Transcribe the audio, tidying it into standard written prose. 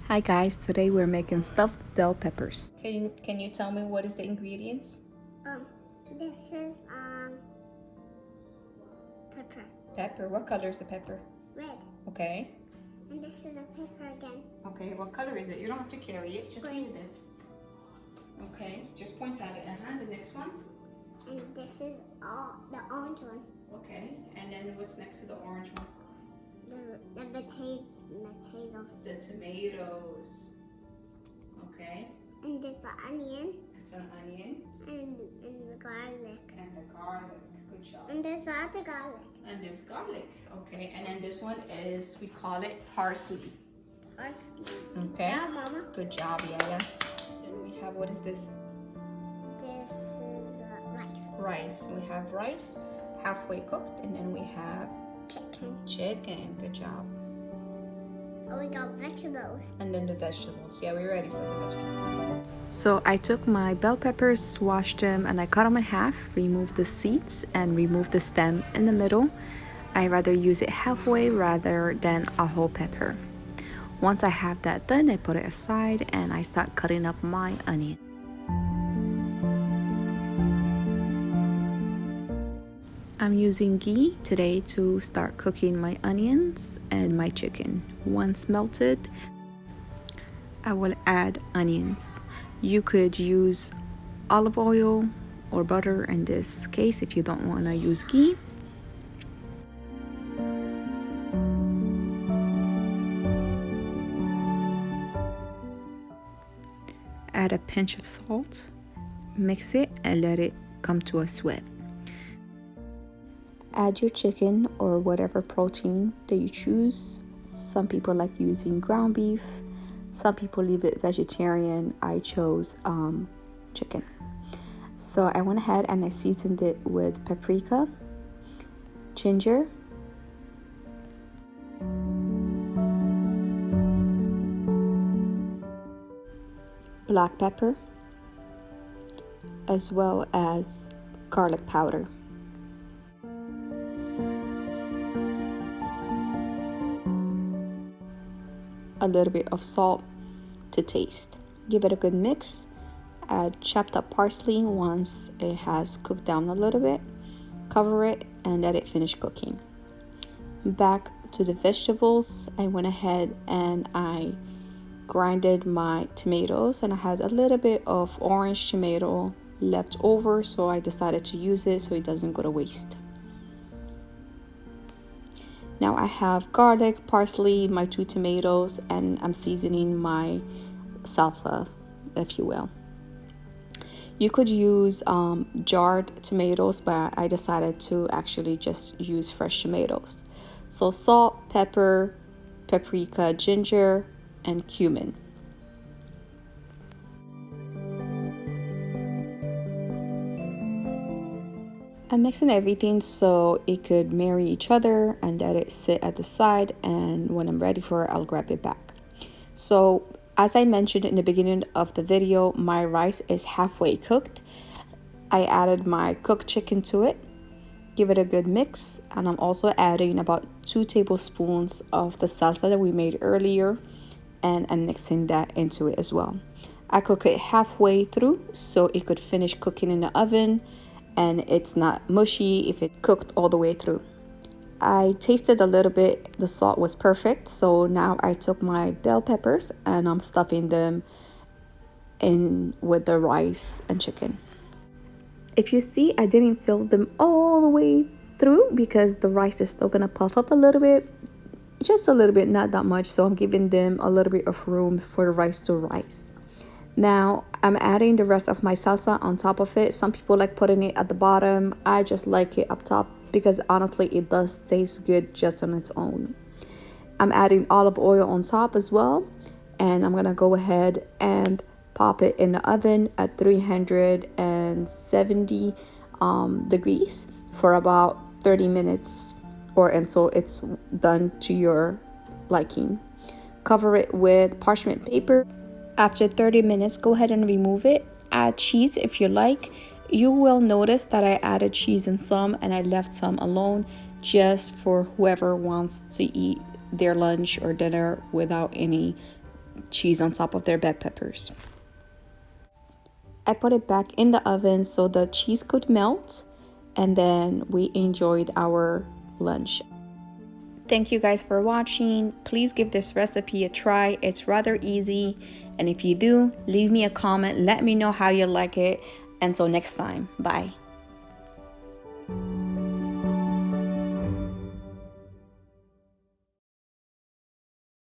Hi guys, today we're making stuffed bell peppers. Can you tell me what is the ingredients? This is pepper. Pepper. What color is the pepper? Red. Okay. And this is a pepper again. Okay, what color is it? You don't have to carry it, just leave it there. Okay, just point at it. The next one. And this is the orange one. Okay, and then what's next to the orange one? The potatoes. The tomatoes. Okay. And there's the onion. That's an onion. And the garlic. And the garlic. Good job. And there's other garlic. And there's garlic. Okay, and then this one is, we call it parsley. Parsley. Okay. Yeah, Mama. Good job, Yaya. And we have, what is this? This is rice. Rice. We have rice halfway cooked, and then we have chicken. Good job. Oh, we got vegetables. And then the vegetables. Yeah, we already said the vegetables. So I took my bell peppers, washed them, and I cut them in half, removed the seeds and removed the stem in the middle. I rather use it halfway rather than a whole pepper. Once I have that done, I put it aside and I start cutting up my onion. I'm using ghee today to start cooking my onions and my chicken. Once melted, I will add onions. You could use olive oil or butter in this case if you don't want to use ghee. Add a pinch of salt, mix it and let it come to a sweat. Add your chicken or whatever protein that you choose. Some people like using ground beef. Some people leave it vegetarian. I chose chicken. So I went ahead and I seasoned it with paprika, ginger, black pepper, as well as garlic powder. A little bit of salt to taste. Give it a good mix. Add chopped up parsley once it has cooked down a little bit. Cover it and let it finish cooking. Back to the vegetables, I went ahead and I grinded my tomatoes, and I had a little bit of orange tomato left over, so I decided to use it so it doesn't go to waste. Now I have garlic, parsley, my 2 tomatoes, and I'm seasoning my salsa, if you will. You could use jarred tomatoes, but I decided to actually just use fresh tomatoes. So salt, pepper, paprika, ginger, and cumin. I'm mixing everything so it could marry each other and let it sit at the side, and when I'm ready for it, I'll grab it back. So as I mentioned in the beginning of the video, my rice is halfway cooked. I added my cooked chicken to it, give it a good mix, and I'm also adding about 2 tablespoons of the salsa that we made earlier, and I'm mixing that into it as well. I cook it halfway through so it could finish cooking in the oven and it's not mushy if it cooked all the way through. I tasted a little bit, the salt was perfect, so now I took my bell peppers and I'm stuffing them in with the rice and chicken. If you see, I didn't fill them all the way through because the rice is still gonna puff up a little bit, just a little bit, not that much, so I'm giving them a little bit of room for the rice to rise. Now I'm adding the rest of my salsa on top of it. Some people like putting it at the bottom. I just like it up top because honestly it does taste good just on its own. I'm adding olive oil on top as well, and I'm gonna go ahead and pop it in the oven at 370 degrees for about 30 minutes or until it's done to your liking. Cover it with parchment paper. After 30 minutes, go ahead and remove it. Add cheese if you like. You will notice that I added cheese in some and I left some alone just for whoever wants to eat their lunch or dinner without any cheese on top of their bell peppers. I put it back in the oven so the cheese could melt, and then we enjoyed our lunch. Thank you guys for watching. Please give this recipe a try. It's rather easy. And if you do, leave me a comment. Let me know how you like it. Until next time, bye.